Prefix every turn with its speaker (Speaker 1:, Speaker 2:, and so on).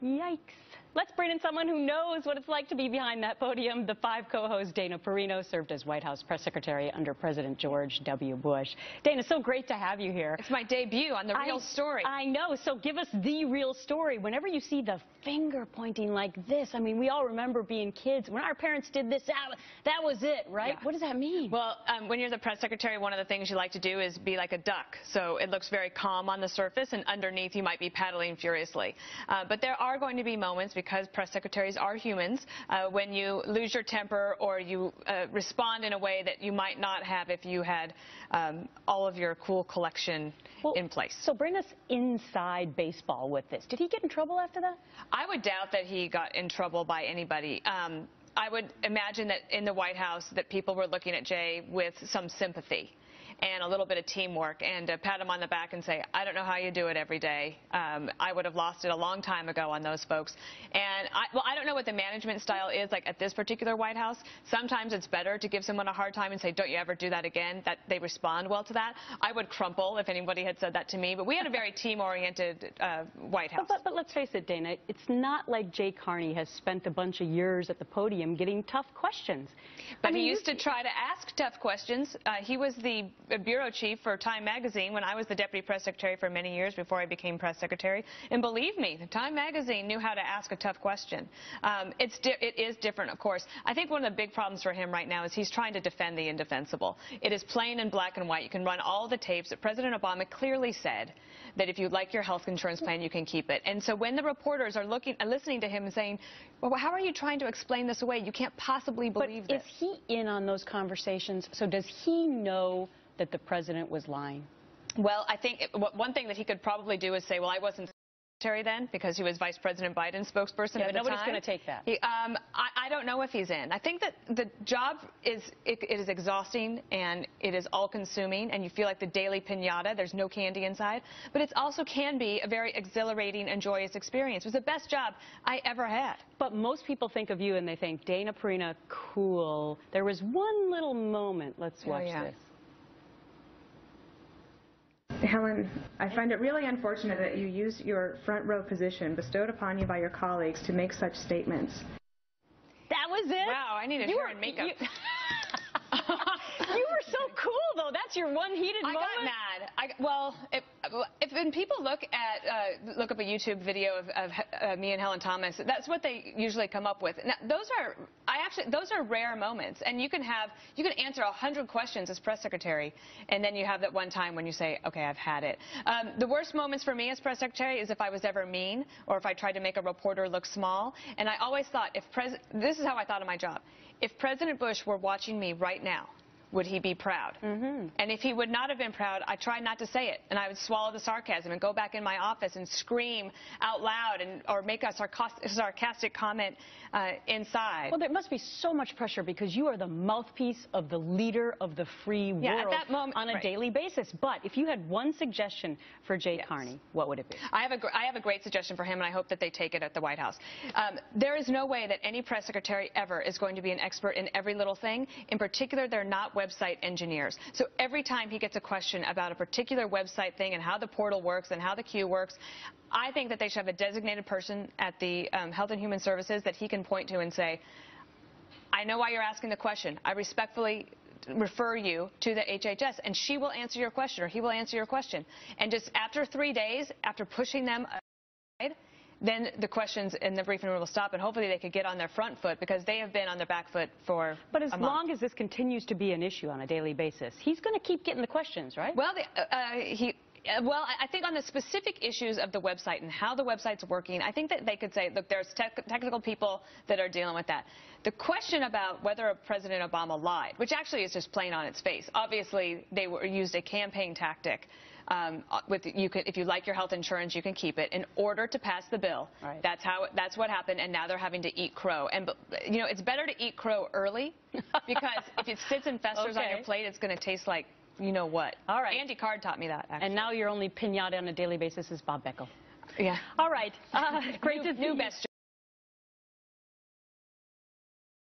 Speaker 1: Yikes. Let's bring in someone who knows what it's like to be behind that podium. The Five co-host Dana Perino served as White House press secretary under President George W. Bush. Dana, so great to have you here.
Speaker 2: It's my debut on The Real Story.
Speaker 1: I know. So give us the real story. Whenever you see the finger pointing like this, I mean, we all remember being kids. When our parents did this, that was it, right? Yeah. What does that mean?
Speaker 2: Well, when you're the press secretary, one of the things you like to do is be like a duck. So it looks very calm on the surface, and underneath you might be paddling furiously. But there are going to be moments, because press secretaries are humans, when you lose your temper or you respond in a way that you might not have if you had all of your cool collection in place.
Speaker 1: So bring us inside baseball with this. Did he get in trouble after that?
Speaker 2: I would doubt that he got in trouble by anybody. I would imagine that in the White House that people were looking at Jay with some sympathy and a little bit of teamwork, and pat him on the back and say, I don't know how you do it every day. I would have lost it a long time ago on those folks. And I don't know what the management style is like at this particular White House. Sometimes it's better to give someone a hard time and say, don't you ever do that again. That they respond well to that. I would crumple if anybody had said that to me. But we had a very team-oriented White House.
Speaker 1: But let's face it, Dana, it's not like Jay Carney has spent a bunch of years at the podium getting tough questions.
Speaker 2: But he used to try to ask tough questions. He was the bureau chief for Time magazine when I was the deputy press secretary for many years before I became press secretary. And believe me, the Time magazine knew how to ask a tough question. It is different, of course. I think one of the big problems for him right now is he's trying to defend the indefensible. It is plain and black and white. You can run all the tapes that President Obama clearly said that if you like your health insurance plan, you can keep it. And so when the reporters are listening to him and saying, well, how are you trying to explain this away? You can't possibly believe this.
Speaker 1: But is he in on those conversations? So does he know that the president was lying?
Speaker 2: Well, I think one thing that he could probably do is say, well, I wasn't secretary then because he was Vice President Biden's spokesperson at the time.
Speaker 1: Nobody's going to take that.
Speaker 2: I don't know if he's in. I think that the job is exhausting and it is all-consuming, and you feel like the daily piñata. There's no candy inside. But it also can be a very exhilarating and joyous experience. It was the best job I ever had.
Speaker 1: But most people think of you and they think, Dana Perino, cool. There was one little moment. Let's watch this.
Speaker 3: Helen, I find it really unfortunate that you use your front row position bestowed upon you by your colleagues to make such statements.
Speaker 1: That was it?
Speaker 2: Wow, I need a hair and makeup.
Speaker 1: You were so cool, though. That's your one heated moment.
Speaker 2: I got mad. Well, when people look up a YouTube video of me and Helen Thomas, that's what they usually come up with. Now, those are rare moments, and you can answer 100 questions as press secretary, and then you have that one time when you say, okay, I've had it. The worst moments for me as press secretary is if I was ever mean or if I tried to make a reporter look small. And I always thought, this is how I thought of my job. If President Bush were watching me right now, would he be proud? And if he would not have been proud, I tried not to say it, and I would swallow the sarcasm and go back in my office and scream out loud or make a sarcastic comment inside.
Speaker 1: Well, there must be so much pressure because you are the mouthpiece of the leader of the free world
Speaker 2: at that moment,
Speaker 1: on a daily basis. But if you had one suggestion for Jay Carney, what would it be?
Speaker 2: I have a great suggestion for him, and I hope that they take it at the White House. There is no way that any press secretary ever is going to be an expert in every little thing. In particular, they're not website engineers. So every time he gets a question about a particular website thing and how the portal works and how the queue works, I think that they should have a designated person at the Health and Human Services that he can point to and say, I know why you're asking the question. I respectfully refer you to the HHS, and she will answer your question, or he will answer your question. And just after 3 days, after pushing them aside, then the questions in the briefing room will stop, and hopefully they could get on their front foot because they have been on their back foot for a month.
Speaker 1: But as long as this continues to be an issue on a daily basis, he's going to keep getting the questions, right?
Speaker 2: Well, well, I think on the specific issues of the website and how the website's working, I think that they could say, look, there's technical people that are dealing with that. The question about whether President Obama lied, which actually is just plain on its face. Obviously, they used a campaign tactic. If you like your health insurance, you can keep it in order to pass the bill.
Speaker 1: Right.
Speaker 2: That's what happened, and now they're having to eat crow. And it's better to eat crow early because if it sits and festers on your plate, it's going to taste like you know what.
Speaker 1: All right.
Speaker 2: Andy Card taught me that, actually.
Speaker 1: And now your only piñata on a daily basis is Bob Beckel.
Speaker 2: Yeah.
Speaker 1: All right. Great to see you.
Speaker 2: Best